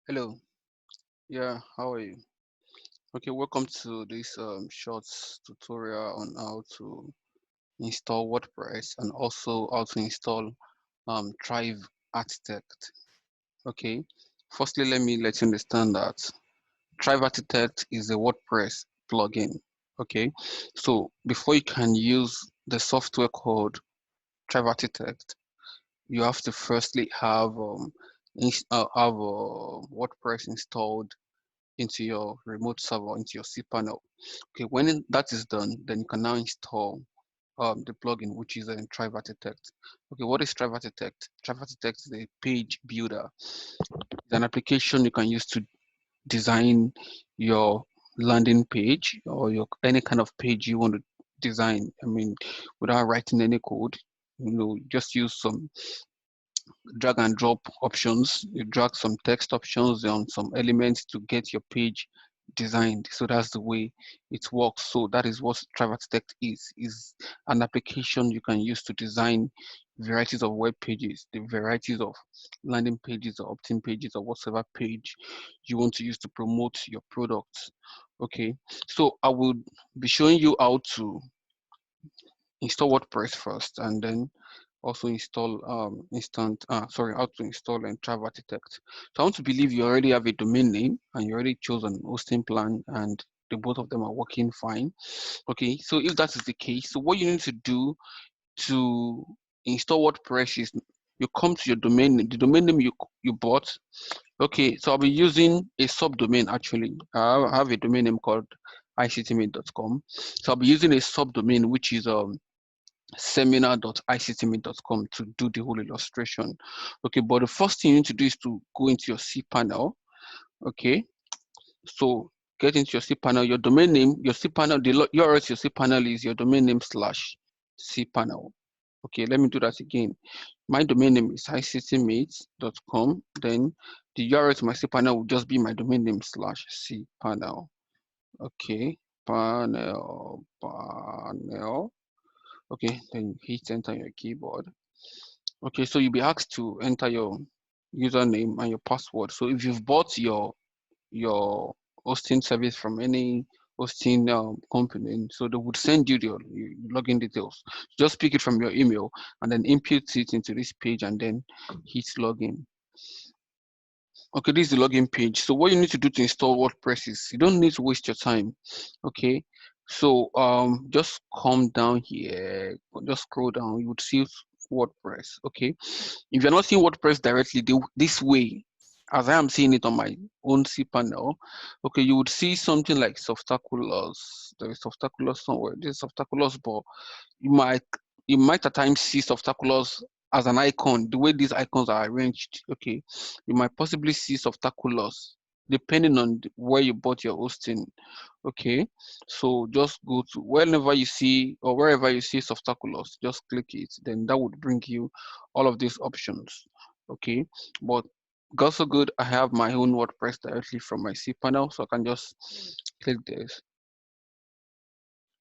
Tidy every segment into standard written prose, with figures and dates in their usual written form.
Hello. Yeah, how are you? Okay, welcome to this short tutorial on how to install WordPress and also how to install Thrive Architect. Okay, firstly, let you understand that Thrive Architect is a WordPress plugin. Okay, so before you can use the software called Thrive Architect, you have to firstly have WordPress installed into your remote server, into your cPanel. Okay, when that is done, then you can now install the plugin, which is Thrive Architect. Okay, what is Thrive Architect? Thrive Architect is a page builder. It's an application you can use to design your landing page or your any kind of page you want to design. I mean, without writing any code, just use some drag and drop options. You drag some text options on some elements to get your page designed. So that's the way it works. So that is what Travis Tech is an application you can use to design varieties of web pages, the varieties of landing pages or opt-in pages or whatever page you want to use to promote your products. Okay, so I will be showing you how to install WordPress first and then also install how to install and Thrive Architect. So I want to believe you already have a domain name and you already chose an hosting plan and the both of them are working fine. Okay, so if that is the case, so what you need to do to install WordPress is you come to your domain name, the domain name you bought. Okay, so I'll be using a subdomain actually. I have a domain name called ictmate.com. So I'll be using a subdomain which is seminar.ictmeet.com to do the whole illustration. Okay, but the first thing you need to do is to go into your cPanel. Okay, so get into your cPanel, your domain name, your cPanel, the URL to your cPanel is your domain name slash cPanel. Okay, let me do that again. My domain name is ictmeet.com. Then the URL to my cPanel will just be my domain name slash cPanel. Okay, panel. Okay, then hit enter your keyboard. Okay, so you'll be asked to enter your username and your password. So if you've bought your hosting service from any hosting company, so they would send you your login details. Just pick it from your email and then input it into this page and then hit login. Okay, this is the login page. So what you need to do to install WordPress is you don't need to waste your time. Okay, so just come down here, just scroll down. You would see WordPress. Okay, if you're not seeing WordPress directly this way, as I am seeing it on my own cPanel, okay, you would see something like Softaculous. There is Softaculous somewhere. This is Softaculous, but you might you might at times see Softaculous as an icon, the way these icons are arranged. Okay, you might possibly see Softaculous depending on where you bought your hosting. Okay, so just go to whenever you see or wherever you see Softaculous, just click it. Then that would bring you all of these options. Okay, but God so good, I have my own WordPress directly from my cPanel, so I can just click this.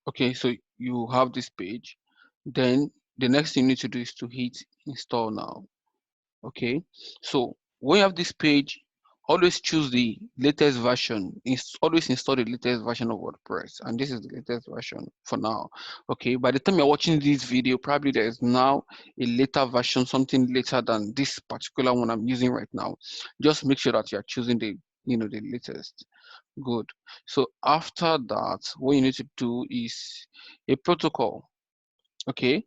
Okay, so you have this page. Then the next thing you need to do is to hit install now. Okay, so when you have this page, always choose the latest version. Always install the latest version of WordPress, and this is the latest version for now. Okay, by the time you're watching this video, probably there is now a later version, something later than this particular one I'm using right now. Just make sure that you're choosing the latest. Good. So after that, what you need to do is a protocol. Okay,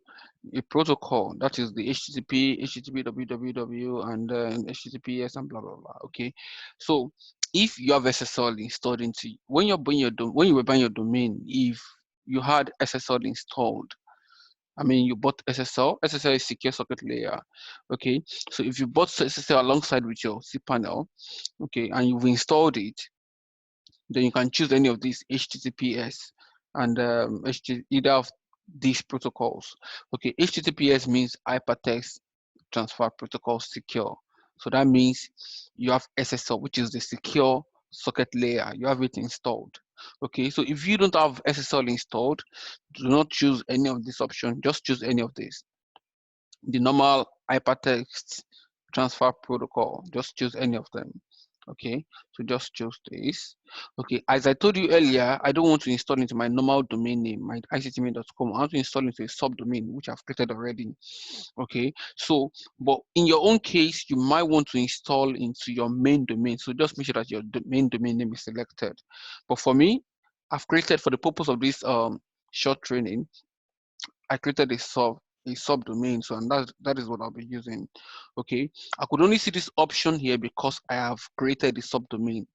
a protocol that is the HTTP www, and then HTTPS and blah blah blah. Okay, so if you have SSL installed into when you're buying when you were buying your domain, if you had SSL installed, I mean you bought SSL. SSL is secure socket layer. Okay, so if you bought SSL alongside with your cPanel, okay, and you've installed it, then you can choose any of these HTTPS and either of these protocols. Okay, HTTPS means hypertext transfer protocol secure. So that means you have SSL, which is the secure socket layer. You have it installed. Okay, so if you don't have SSL installed, do not choose any of this option. Just choose any of these. The normal hypertext transfer protocol. Just choose any of them. Okay, so just choose this. Okay, as I told you earlier, I don't want to install into my normal domain name, my ictmail.com. I want to install into a subdomain which I've created already. Okay, so but in your own case, you might want to install into your main domain. So just make sure that your main domain name is selected. But for me, I've created, for the purpose of this short training, I created a subdomain, so and that is what I'll be using. Okay, I could only see this option here because I have created a subdomain.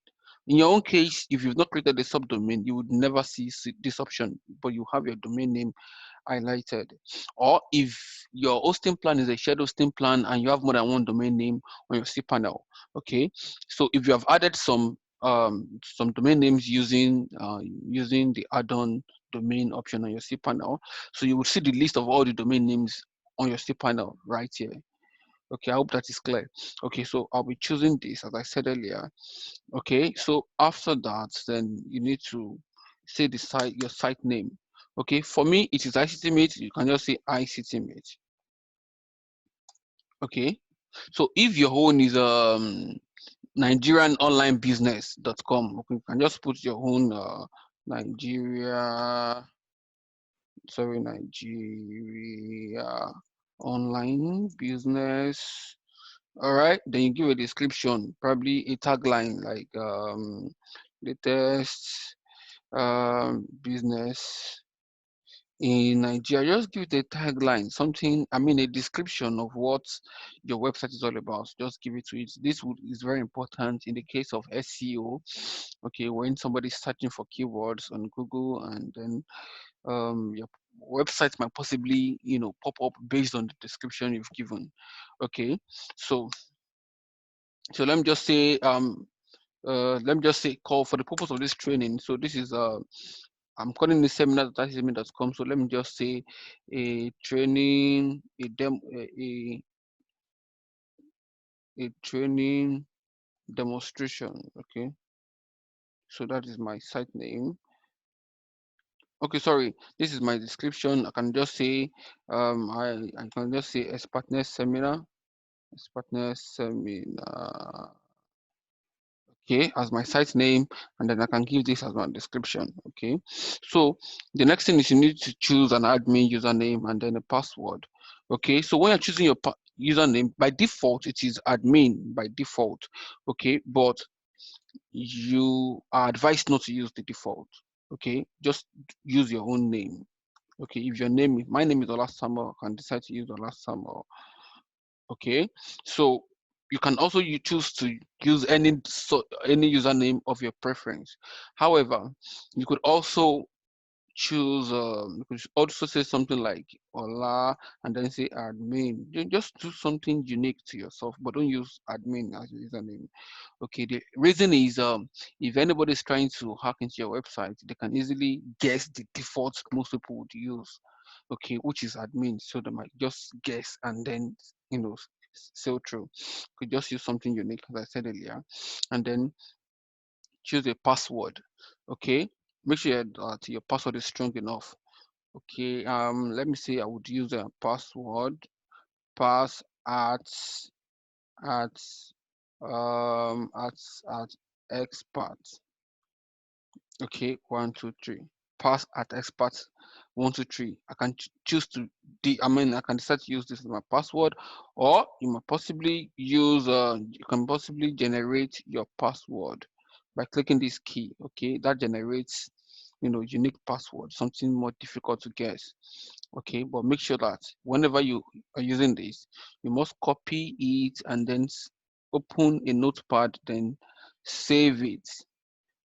In your own case, if you've not created a subdomain, you would never see this option, but you have your domain name highlighted. Or if your hosting plan is a shared hosting plan and you have more than one domain name on your cPanel, okay. So if you have added some domain names using using the add-on domain option on your cPanel, so you will see the list of all the domain names on your cPanel right here. Okay, I hope that is clear. Okay, so I'll be choosing this as I said earlier. Okay, so after that, then you need to say the site, your site name. Okay, for me it is ICTmate. You can just say ICTmate. Okay, so if your own is nigerianonlinebusiness.com, okay, you can just put your own Nigeria online business. All right, then you give a description, probably a tagline like latest business in Nigeria. Just give it a tagline, something, I mean, a description of what your website is all about. Just give it to it. This is very important in the case of SEO. Okay, when somebody's searching for keywords on Google, and then your website might possibly, pop up based on the description you've given. Okay, so let me just say call for the purpose of this training. So this is I'm calling this seminar.com. So let me just say a training, a training demonstration. Okay, so that is my site name. Okay, sorry, this is my description. I can just say I can just say expertness seminar, okay, as my site name, and then I can give this as my description. Okay, so the next thing is you need to choose an admin username and then a password. Okay, so when you're choosing your username, by default it is admin by default. Okay, but you are advised not to use the default. Okay, just use your own name. Okay, if my name is Olasamo, I can decide to use Olasamo. Okay, so you can also choose to use any username of your preference. However, you could also choose you could also say something like Ola and then say admin. Just do something unique to yourself, but don't use admin as your username. Okay, the reason is if anybody is trying to hack into your website, they can easily guess the default most people would use, okay, which is admin. So they might just guess and then sail through. Could just use something unique, as I said earlier, and then choose a password. Okay, make sure that your password is strong enough. Okay, let me see. I would use a password pass at um at at expert. Okay, 123 pass at expert 123. I can choose to I can decide to use this as my password, or you might possibly use you can possibly generate your password by clicking this key. Okay, that generates unique password, something more difficult to guess. Okay, but make sure that whenever you are using this, you must copy it and then open a notepad, then save it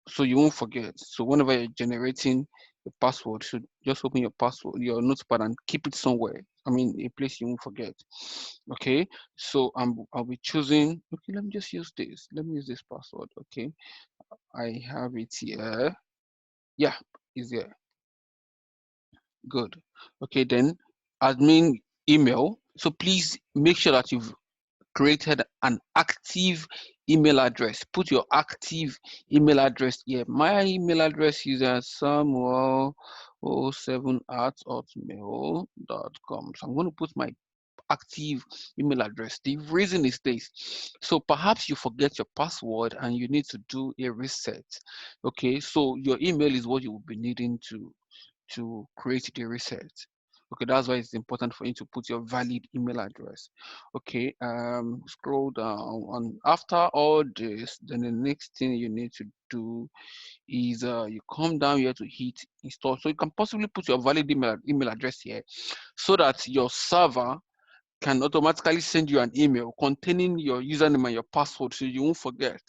so you won't forget. So whenever you're generating a password, you should just open your password, your notepad, and keep it somewhere. I mean, a place you won't forget. Okay, so I'll be choosing. Okay, let me just use this. Let me use this password. Okay, I have it here. Yeah, it's there. Good. Okay, then admin email. So please make sure that you've created an active email address. Put your active email address here. My email address is samuel07@hotmail.com. So I'm going to put my active email address. The reason is this. So perhaps you forget your password and you need to do a reset. Okay, so your email is what you will be needing to create the reset. Okay, that's why it's important for you to put your valid email address. Okay, scroll down. And after all this, then the next thing you need to do is you come down here to hit install. So you can possibly put your valid email address here so that your server can automatically send you an email containing your username and your password so you won't forget.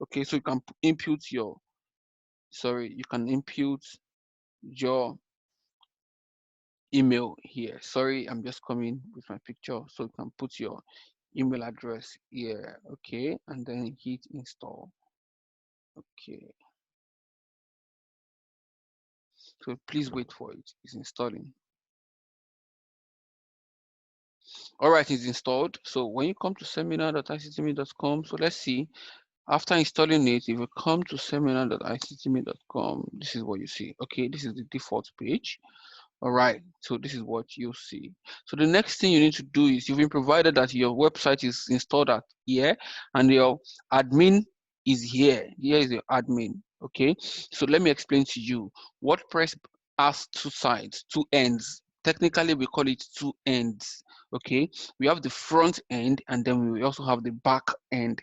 Okay, so you can input your, you can input your email here. Sorry, I'm just coming with my picture. So you can put your email address here. Okay, and then hit install. Okay, so please wait for it. It's installing. All right, it's installed. So when you come to seminar.ictme.com, so let's see. After installing it, if you come to seminar.ictme.com, this is what you see. Okay, this is the default page. All right, so this is what you see. So the next thing you need to do is you've been provided that your website is installed at here and your admin is here. Here is your admin. Okay, so let me explain to you. WordPress has two sides, two ends. Technically, we call it two ends. Okay, we have the front end and then we also have the back end.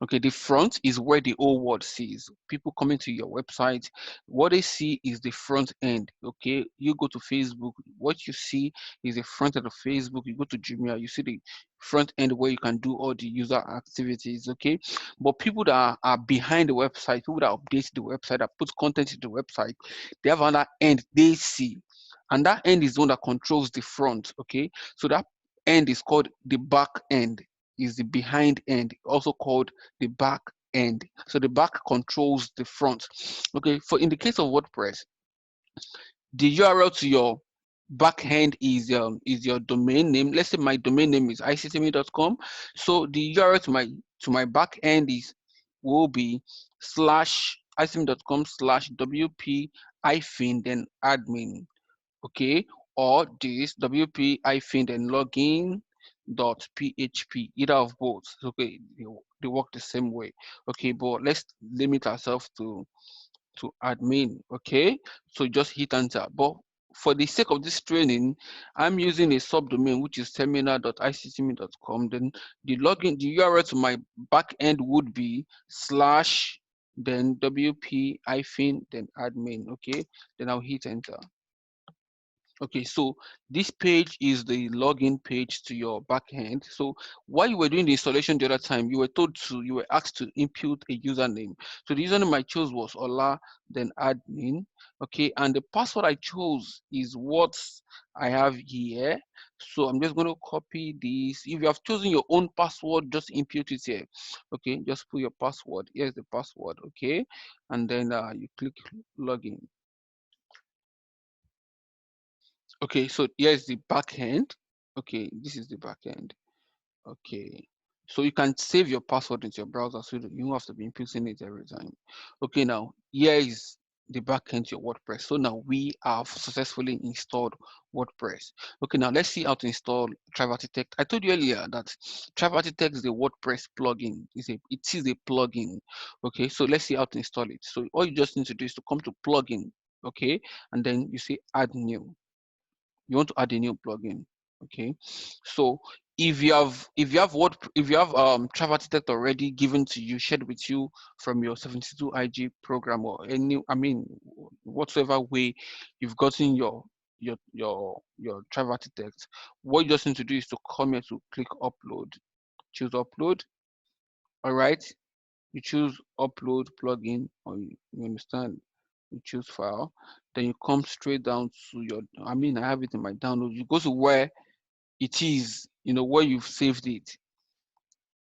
Okay, the front is where the whole world sees. People coming to your website, what they see is the front end. Okay, you go to Facebook, what you see is the front end of Facebook. You go to Jumia, you see the front end where you can do all the user activities. Okay, but people that are behind the website, people that update the website, that put content to the website, they have another end they see, and that end is the one that controls the front. Okay, so that end is called the back end, is the behind end, also called the back end. So the back controls the front. Okay, for in the case of WordPress, the URL to your backend is your domain name. Let's say my domain name is ictme.com. So the URL to my backend is will be slash ictme.com slash wp hyphen then admin. Okay, or this wp hyphen then login dot php, either of both. Okay, they work the same way. Okay, but let's limit ourselves to admin. Okay, so just hit enter. But for the sake of this training, I'm using a subdomain which is seminar.ictme.com. Then the login, the URL to my backend would be slash then wp hyphen then admin. Okay, then I'll hit enter. Okay, so this page is the login page to your backend. So while you were doing the installation the other time, you were asked to input a username. So the username I chose was Ola, then admin. Okay, and the password I chose is what I have here. So I'm just going to copy this. If you have chosen your own password, just input it here. Okay, just put your password. Here's the password. Okay, and then you click login. Okay, so here's the back end. Okay, this is the back end. Okay, so you can save your password into your browser so that you don't have to be inputting it every time. Okay, now here is the back end to your WordPress. So now we have successfully installed WordPress. Okay, now let's see how to install Thrive Architect. I told you earlier that Thrive Architect is a WordPress plugin. It is a plugin. Okay, so let's see how to install it. So all you just need to do is to come to plugin. Okay, and then you say add new. You want to add a new plugin. Okay, so if you have Thrive Architect already given to you, shared with you from your 72 IG program, or any, I mean, whatsoever way you've gotten your Thrive Architect, what you just need to do is to come here to click upload, choose upload. All right, you choose upload plugin, or you understand, you choose file, then you come straight down to your, I mean, I have it in my download. You go to where it is, where you've saved it.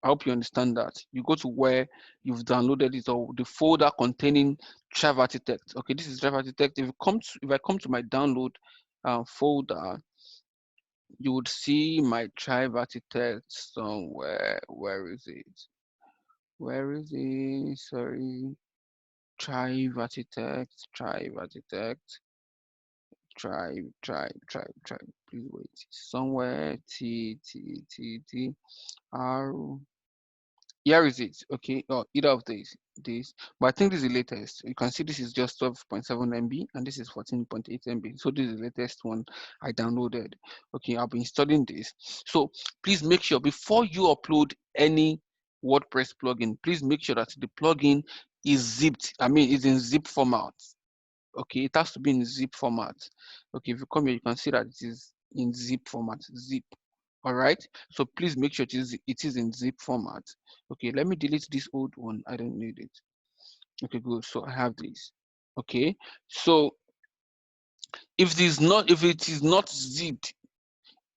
I hope you understand that. You go to where you've downloaded it, or the folder containing Thrive Architect. Okay, this is Thrive Architect. If I come to my download folder, you would see my Thrive Architect somewhere. Where is it? Where is it? Sorry. Thrive Architect, Thrive Architect, Try. Please wait. Somewhere R. Here is it. Okay, or either of these. But I think this is the latest. You can see this is just 12.7 MB and this is 14.8 MB. So this is the latest one I downloaded. Okay, I'll be installing this. So please make sure before you upload any WordPress plugin, please make sure that the plugin is zipped. I mean, it's in zip format. Okay, it has to be in zip format. Okay, if you come here, you can see that it is in zip format. Zip. All right, so please make sure it is in zip format. Okay, let me delete this old one. I don't need it. Okay, good. So I have this. Okay, so if it is not zipped,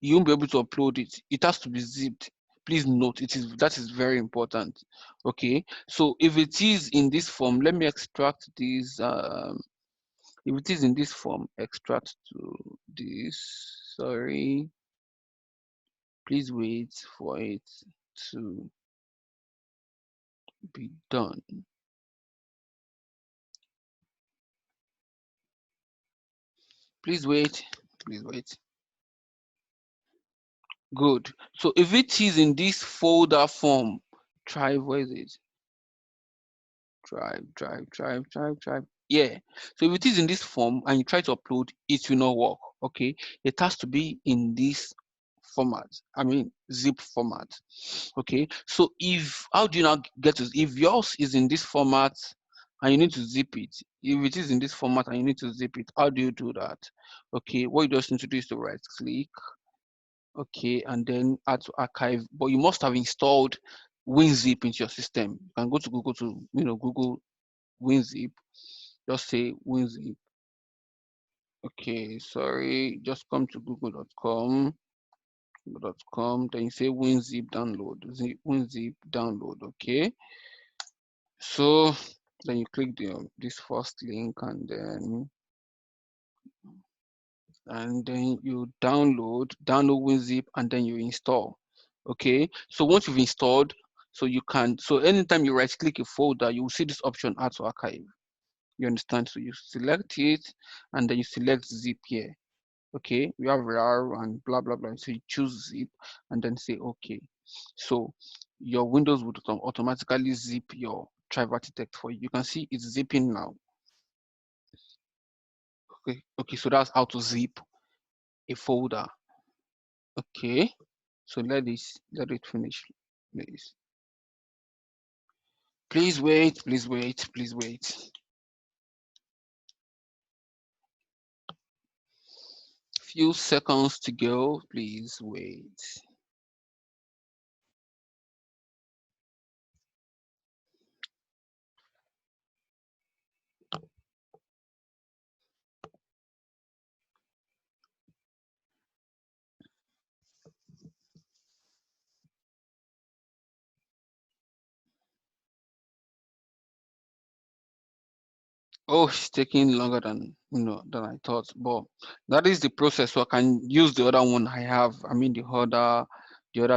you won't be able to upload it. It has to be zipped. Please note that is very important. Okay, so if it is in this form, let me extract this. If it is in this form, extract to this. Sorry, please wait for it to be done. Please wait. Please wait. Good. So if it is in this folder form, where is it? Drive. Yeah. So if it is in this form and you try to upload, it will not work. Okay. It has to be in this format. I mean, zip format. Okay. So how do you now get to, if yours is in this format and you need to zip it, if it is in this format and you need to zip it, how do you do that? Okay. What you just need to do is to right click. Okay, and then add to archive, but you must have installed WinZip into your system. You can go to Google to Google WinZip. Just say WinZip. Okay, sorry, just come to google.com, then you say WinZip download, WinZip download. Okay, so then you click this first link and then you download WinZip and then you install. Okay, so once you've installed, so anytime you right click a folder, you will see this option, add to archive. You understand? So you select it and then you select zip here. Okay, we have RAR and blah blah blah. So you choose zip and then say okay. So your Windows would automatically zip your Thrive Architect for you. You can see it's zipping now. Okay, so that's how to zip a folder. Okay, so let it finish, please. Please wait. Few seconds to go, please wait. Oh, it's taking longer than I thought, but that is the process. So I can use the other one I have. I mean the other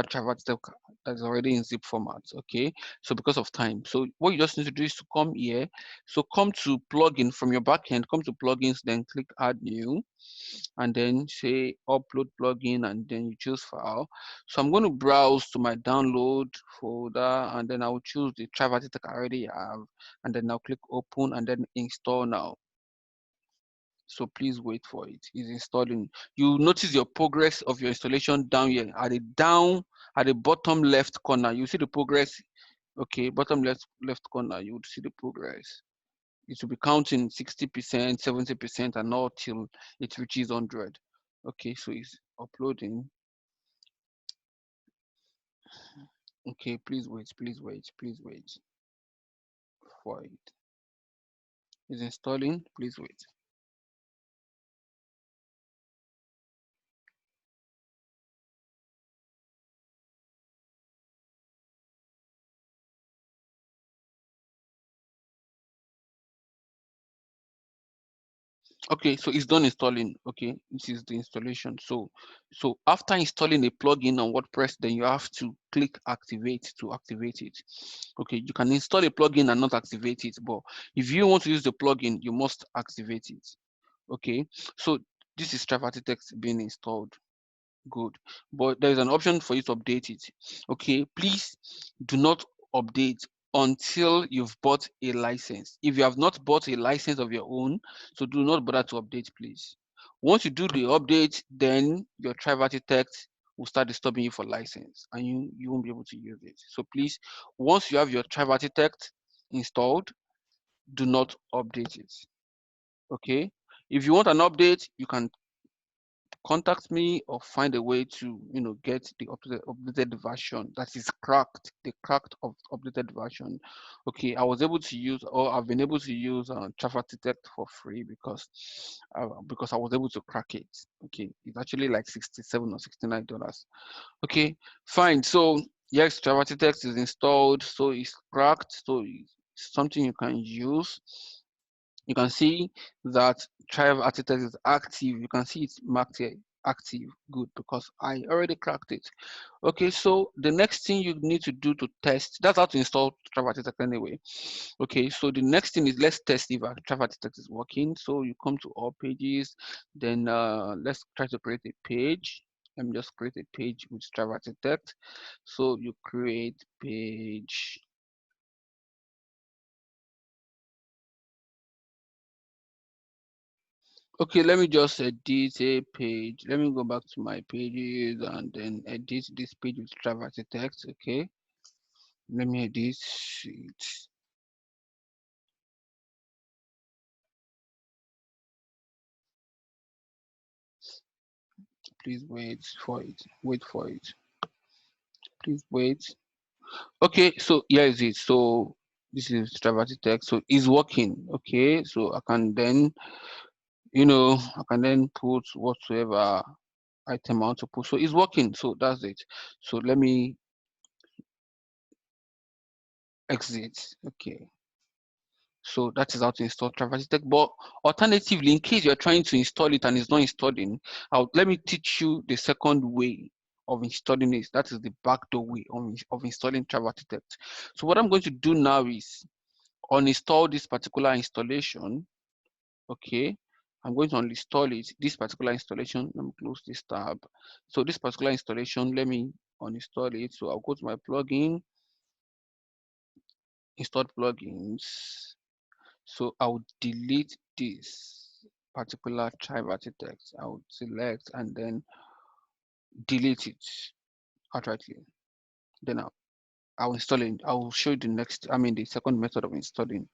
Thrive step that's already in zip format. Okay, so because of time, so what you just need to do is to come here. So come to plugin from your backend. Come to plugins, then click add new, and then say upload plugin, and then you choose file. So I'm going to browse to my download folder, and then I will choose the Thrive Architect I already have, and then I'll click open and then install now. So please wait for it. It's installing. You notice your progress of your installation down here at the bottom left corner. You see the progress. Okay, bottom left corner. You would see the progress. It will be counting 60%, 70%, and all till it reaches 100. Okay, so it's uploading. Okay, please wait for it. It's installing. Please wait. Okay, so it's done installing. Okay, this is the installation. So after installing a plugin on WordPress, then you have to click activate to activate it. Okay, you can install a plugin and not activate it, but if you want to use the plugin, you must activate it. Okay, so This is Trivatic Text being installed. Good. But there is an option for you to update it. Okay, please do not update until you've bought a license. If you have not bought a license of your own, so do not bother to update, please. Once you do the update, then your Trivatic Text will start disturbing you for license, and you won't be able to use it. So please, once you have your Trivatic Text installed, do not update it. Okay, if you want an update, you can contact me or find a way to get the updated version that is cracked, the cracked of updated version. Okay, I was able to use, or I've been able to use Java Detect for free because I was able to crack it. Okay, it's actually like $67 or $69. Okay, fine. So yes, Java Detect is installed, so it's cracked, so it's something you can use. You can see that Thrive Architect is active. You can see it's marked here active. Good, because I already cracked it. Okay, so the next thing you need to do to test, that's how to install Thrive Architect anyway. Okay, so the next thing is let's test if our Thrive Architect is working. So you come to all pages, then let's try to create a page. Let me just create a page with Thrive Architect. So you create page. Okay, let me just edit a page. Let me go back to my pages and then edit this page with Traverse text. Okay, let me edit it. Please wait for it. Wait for it. Please wait. Okay, so here is it. So this is Traverse text. So it's working. Okay, so I can then, I can then put whatsoever item I want to put. So it's working. So that's it. So let me exit. Okay. So that is how to install Traverse Tech. But alternatively, in case you're trying to install it and it's not installing, let me teach you the second way of installing it. That is the backdoor way of installing Traverse Tech. So what I'm going to do now is uninstall this particular installation. Okay. I'm going to uninstall it, this particular installation. Let me close this tab. So this particular installation, let me uninstall it. So I'll go to my plugin, install plugins. So I would delete this particular tribe text. I would select and then delete it outrightly. Then I'll install it. I will show you the second method of installing.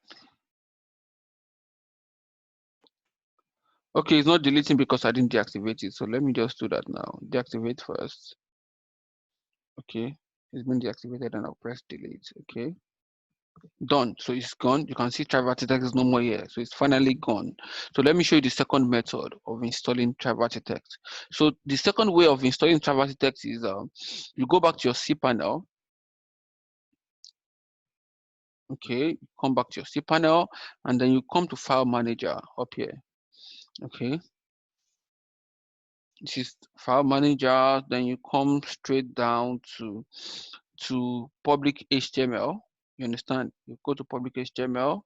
Okay, it's not deleting because I didn't deactivate it. So let me just do that now. Deactivate first. Okay, it's been deactivated and I'll press delete. Okay. Done. So it's gone. You can see Trivatic Text is no more here. So it's finally gone. So let me show you the second method of installing Trivatic Text. So the second way of installing Trivatic Text is you go back to your cPanel. Okay, come back to your cPanel and then you come to File Manager up here. Okay. This is File Manager. Then you come straight down to public HTML. You understand? You go to public HTML,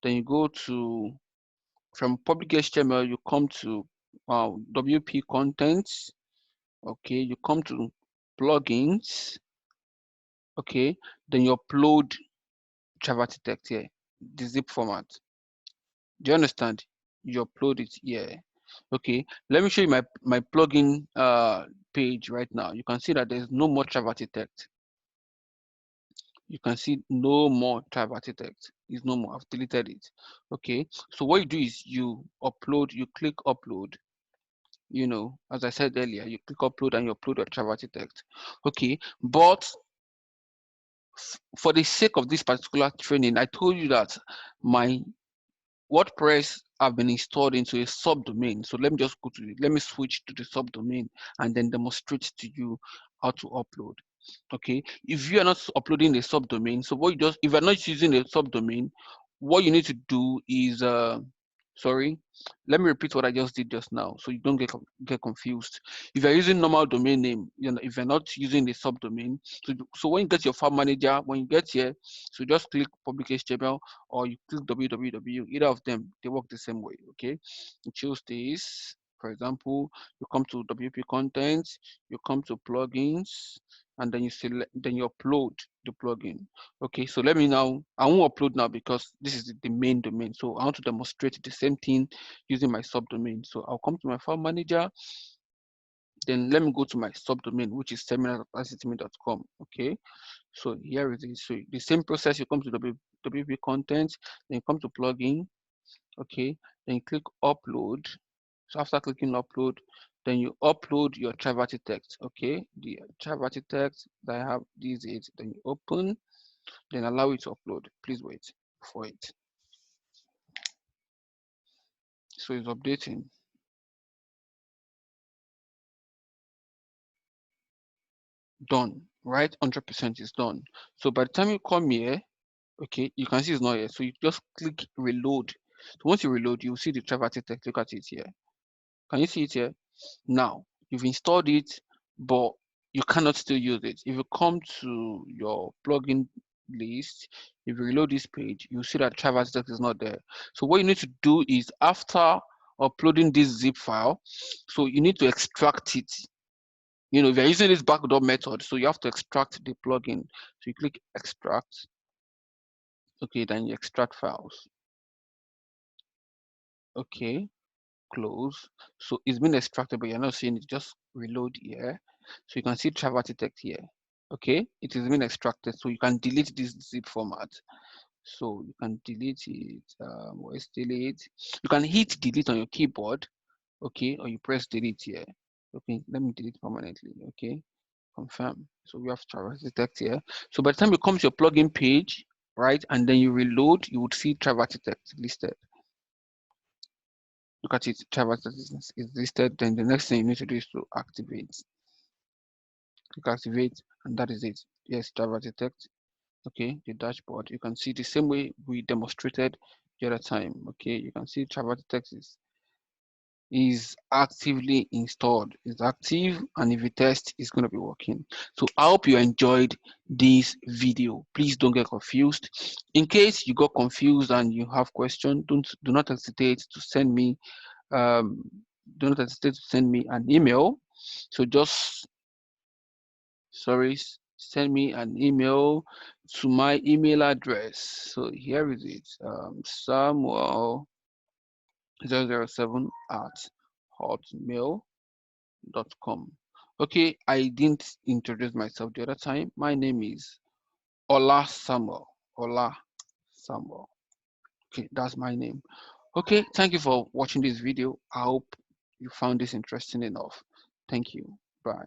then you go to from public HTML, you come to WP contents. Okay, you come to plugins. Okay, then you upload Java text here, the zip format. Do you understand? You upload it here. Okay, let me show you my plugin page right now. You can see that there's no more Java text. You can see no more Java text. It's no more. I've deleted it. Okay, so what you do is you upload. You click upload. As I said earlier, you click upload and you upload your Java text. Okay, but for the sake of this particular training, I told you that my WordPress have been installed into a subdomain. So let me just let me switch to the subdomain and then demonstrate to you how to upload. Okay, if you are not uploading the subdomain, so if you're not using the subdomain, what you need to do is sorry, let me repeat what I just did just now so you don't get confused. If you're using normal domain name, if you're not using the subdomain, so when you get your file manager, when you get here, so just click public HTML or you click www. Either of them, they work the same way. Okay, you choose this For example, you come to WP content, you come to plugins, and then you select, then you upload the plugin. Okay, so let me now, I won't upload now because this is the main domain. So I want to demonstrate the same thing using my subdomain. So I'll come to my file manager, then let me go to my subdomain, which is seminar.ictme.com. Okay, so here it is. So the same process, you come to WP content, then you come to plugin. Okay, then you click upload. So after clicking upload, then you upload your Travertine text. Okay, the Travertine text that I have, this is, then you open, then allow it to upload. Please wait for it. So it's updating. Done, right? 100% is done. So by the time you come here, okay, you can see it's not here. So you just click reload. So once you reload, you'll see the Travertine text. Look at it here. Can you see it here? Now, you've installed it, but you cannot still use it. If you come to your plugin list, if you reload this page, you see that Travertine text is not there. So what you need to do is, after uploading this zip file, so you need to extract it. You know, if you're using this backdoor method, so you have to extract the plugin. So you click extract. Okay, then you extract files. Okay, close. So it's been extracted, but you're not seeing it. Just reload here. So you can see Travertine text here. Okay, it has been extracted. So you can delete this zip format. So you can delete it. Where's delete? You can hit delete on your keyboard. Okay, or you press delete here. Okay, let me delete permanently. Okay, confirm. So we have Travertine text here. So by the time you come to your plugin page, right, and then you reload, you would see Travertine text listed. Look at it, Travertine is listed. Then the next thing you need to do is to activate. Click activate, and that is it. Yes, Travertine text. Okay, the dashboard. You can see the same way we demonstrated the other time. Okay, you can see Travertine text is actively installed. It's active, and if you test, it's going to be working. So I hope you enjoyed this video. Please don't get confused. In case you got confused and you have questions, do not hesitate to send me do not hesitate to send me an email. So just send me an email to my email address. So here is it, samuel007@hotmail.com. Okay, I didn't introduce myself the other time. My name is Ola Samuel. Ola Samuel. Okay, that's my name. Okay, thank you for watching this video. I hope you found this interesting enough. Thank you. Bye.